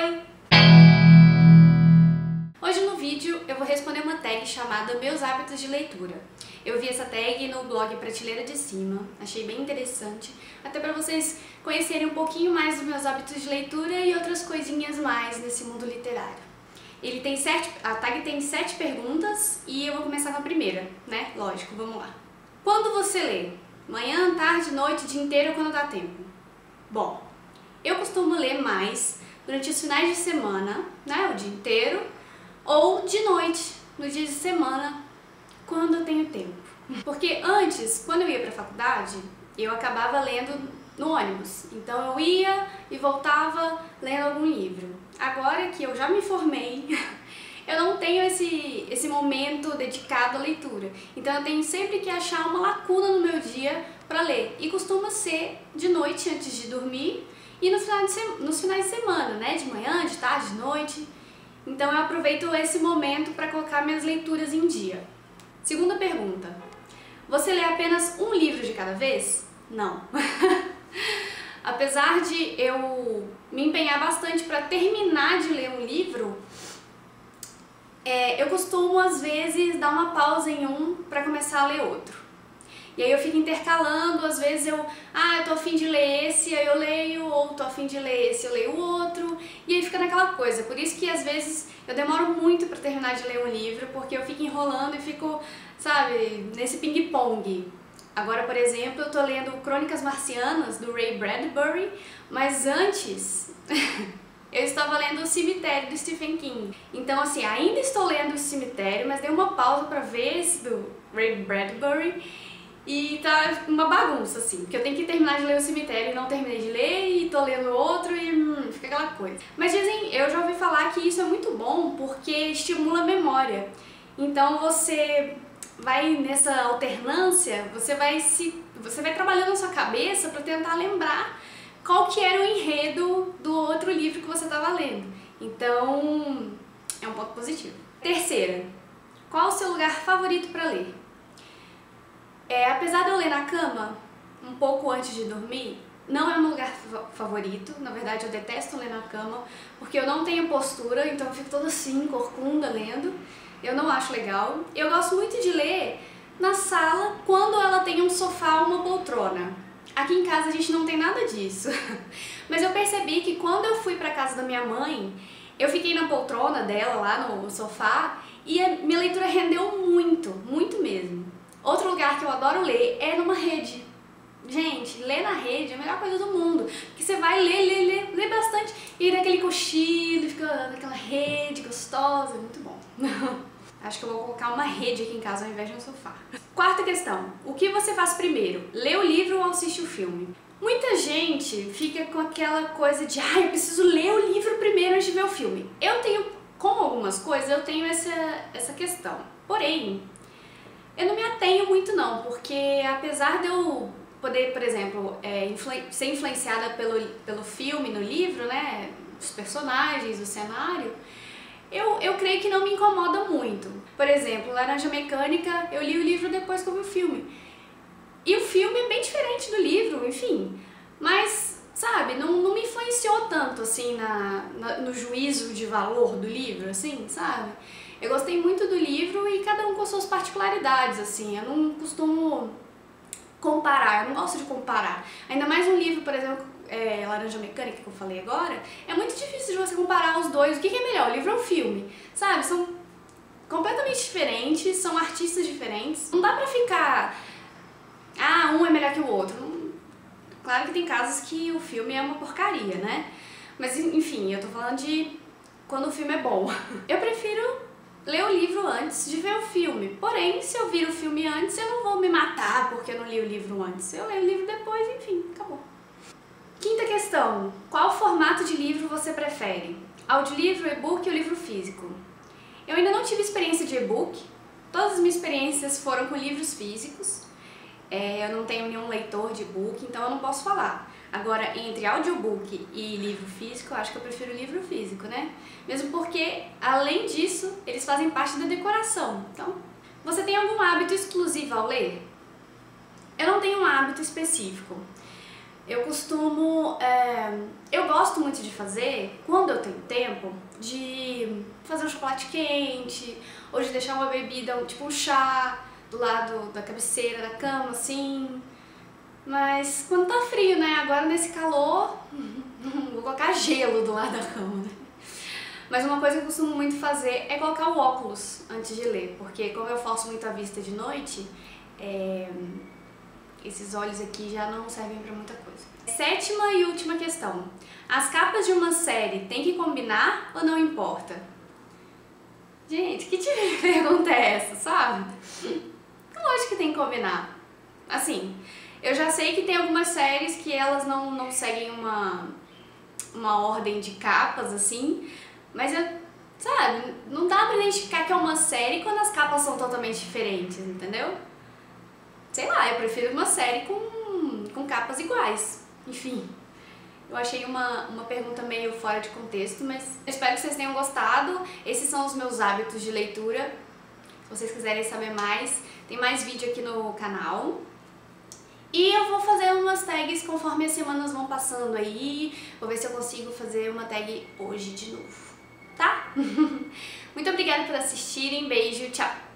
Oi! Hoje no vídeo eu vou responder uma tag chamada Meus Hábitos de Leitura. Eu vi essa tag no blog Prateleira de Cima, achei bem interessante, até para vocês conhecerem um pouquinho mais dos meus hábitos de leitura e outras coisinhas mais nesse mundo literário. A tag tem 7 perguntas e eu vou começar com a primeira, né? Lógico, vamos lá. Quando você lê? Manhã, tarde, noite, dia inteiro ou quando dá tempo? Bom, eu costumo ler mais durante os finais de semana, né? O dia inteiro, ou de noite, nos dias de semana, quando eu tenho tempo. Porque antes, quando eu ia para a faculdade, eu acabava lendo no ônibus. Então eu ia e voltava lendo algum livro. Agora que eu já me formei, eu não tenho esse momento dedicado à leitura. Então eu tenho sempre que achar uma lacuna no meu dia para ler. E costuma ser de noite antes de dormir e nos finais de semana, né? De manhã, de tarde, de noite. Então eu aproveito esse momento para colocar minhas leituras em dia. Segunda pergunta. Você lê apenas um livro de cada vez? Não. Apesar de eu me empenhar bastante para terminar de ler um livro, eu costumo às vezes dar uma pausa em um para começar a ler outro. E aí eu fico intercalando, às vezes eu tô a fim de ler esse, aí eu leio, ou tô a fim de ler esse, eu leio o outro, e aí fica naquela coisa. Por isso que às vezes eu demoro muito para terminar de ler um livro, porque eu fico enrolando e fico, sabe, nesse ping-pong. Agora, por exemplo, eu tô lendo Crônicas Marcianas, do Ray Bradbury, mas antes eu estava lendo O Cemitério, do Stephen King. Então, assim, ainda estou lendo O Cemitério, mas dei uma pausa para ver esse do Ray Bradbury e tá uma bagunça, assim, porque eu tenho que terminar de ler O Cemitério e não terminei de ler, e tô lendo outro e fica aquela coisa. Mas dizem, eu já ouvi falar que isso é muito bom porque estimula a memória. Então você vai nessa alternância, você vai trabalhando na sua cabeça para tentar lembrar qual que era o enredo do outro livro que você estava lendo. Então, é um ponto positivo. Terceira, qual o seu lugar favorito para ler? Apesar de eu ler na cama, um pouco antes de dormir, não é o meu lugar favorito. Na verdade, eu detesto ler na cama, porque eu não tenho postura, então eu fico toda assim, corcunda, lendo. Eu não acho legal. Eu gosto muito de ler na sala, quando ela tem um sofá ou uma poltrona. Aqui em casa a gente não tem nada disso. Mas eu percebi que quando eu fui pra casa da minha mãe, eu fiquei na poltrona dela, lá no sofá, e a minha leitura rendeu muito, muito mesmo. Outro lugar que eu adoro ler é numa rede. Gente, ler na rede é a melhor coisa do mundo. Porque você vai ler bastante e dá aquele cochilo, fica naquela rede gostosa, muito bom. Acho que eu vou colocar uma rede aqui em casa ao invés de um sofá. Quarta questão. O que você faz primeiro? Lê o livro ou assiste o filme? Muita gente fica com aquela coisa de eu preciso ler o livro primeiro antes de ver o filme. Eu tenho, com algumas coisas, eu tenho essa questão. Porém, eu não me atenho muito não, porque apesar de eu poder, por exemplo, ser influenciada pelo filme, no livro, né, os personagens, o cenário, eu creio que não me incomoda muito. Por exemplo, Laranja Mecânica, eu li o livro depois que eu vi o filme. E o filme é bem diferente do livro, enfim. Mas, sabe, não me influenciou tanto, assim, no juízo de valor do livro, assim, sabe? Eu gostei muito do livro e cada um com suas particularidades, assim. Eu não costumo comparar, eu não gosto de comparar. Ainda mais um livro, por exemplo, Laranja Mecânica, que eu falei agora, é muito difícil de você comparar os dois. O que é melhor, o livro ou o filme? Sabe, são completamente diferentes, são artistas diferentes. Não dá pra ficar, um é melhor que o outro. Claro que tem casos que o filme é uma porcaria, né? Mas, enfim, eu tô falando de quando o filme é bom. Eu prefiro ler o livro antes de ver o filme. Porém, se eu vir o filme antes, eu não vou me matar porque eu não li o livro antes. Eu leio o livro depois, enfim, acabou. Quinta questão. Qual formato de livro você prefere? Audiolivro, e-book ou livro físico? Eu ainda não tive experiência de e-book. Todas as minhas experiências foram com livros físicos. Eu não tenho nenhum leitor de e-book, então eu não posso falar. Agora, entre audiobook e livro físico, eu acho que eu prefiro livro físico, né? Mesmo porque, além disso, eles fazem parte da decoração. Então, você tem algum hábito exclusivo ao ler? Eu não tenho um hábito específico. Eu costumo, eu gosto muito de fazer, quando eu tenho tempo, de fazer um chocolate quente, ou de deixar uma bebida, tipo um chá, do lado da cabeceira da cama, assim. Mas quando tá frio, né? Agora nesse calor, vou colocar gelo do lado da cama, né? Mas uma coisa que eu costumo muito fazer é colocar o óculos antes de ler, porque como eu forço muito a vista de noite, esses olhos aqui já não servem pra muita coisa. Sétima e última questão. As capas de uma série têm que combinar ou não importa? Gente, que tipo de pergunta é essa, sabe? Lógico que tem que combinar. Assim, eu já sei que tem algumas séries que elas não seguem uma ordem de capas, assim, mas sabe, não dá pra identificar que é uma série quando as capas são totalmente diferentes, entendeu? Sei lá, eu prefiro uma série com capas iguais. Enfim, eu achei uma pergunta meio fora de contexto, mas eu espero que vocês tenham gostado. Esses são os meus hábitos de leitura. Se vocês quiserem saber mais, tem mais vídeo aqui no canal. E eu vou fazer umas tags conforme as semanas vão passando aí. Vou ver se eu consigo fazer uma tag hoje de novo, tá? Muito obrigada por assistirem, beijo, tchau!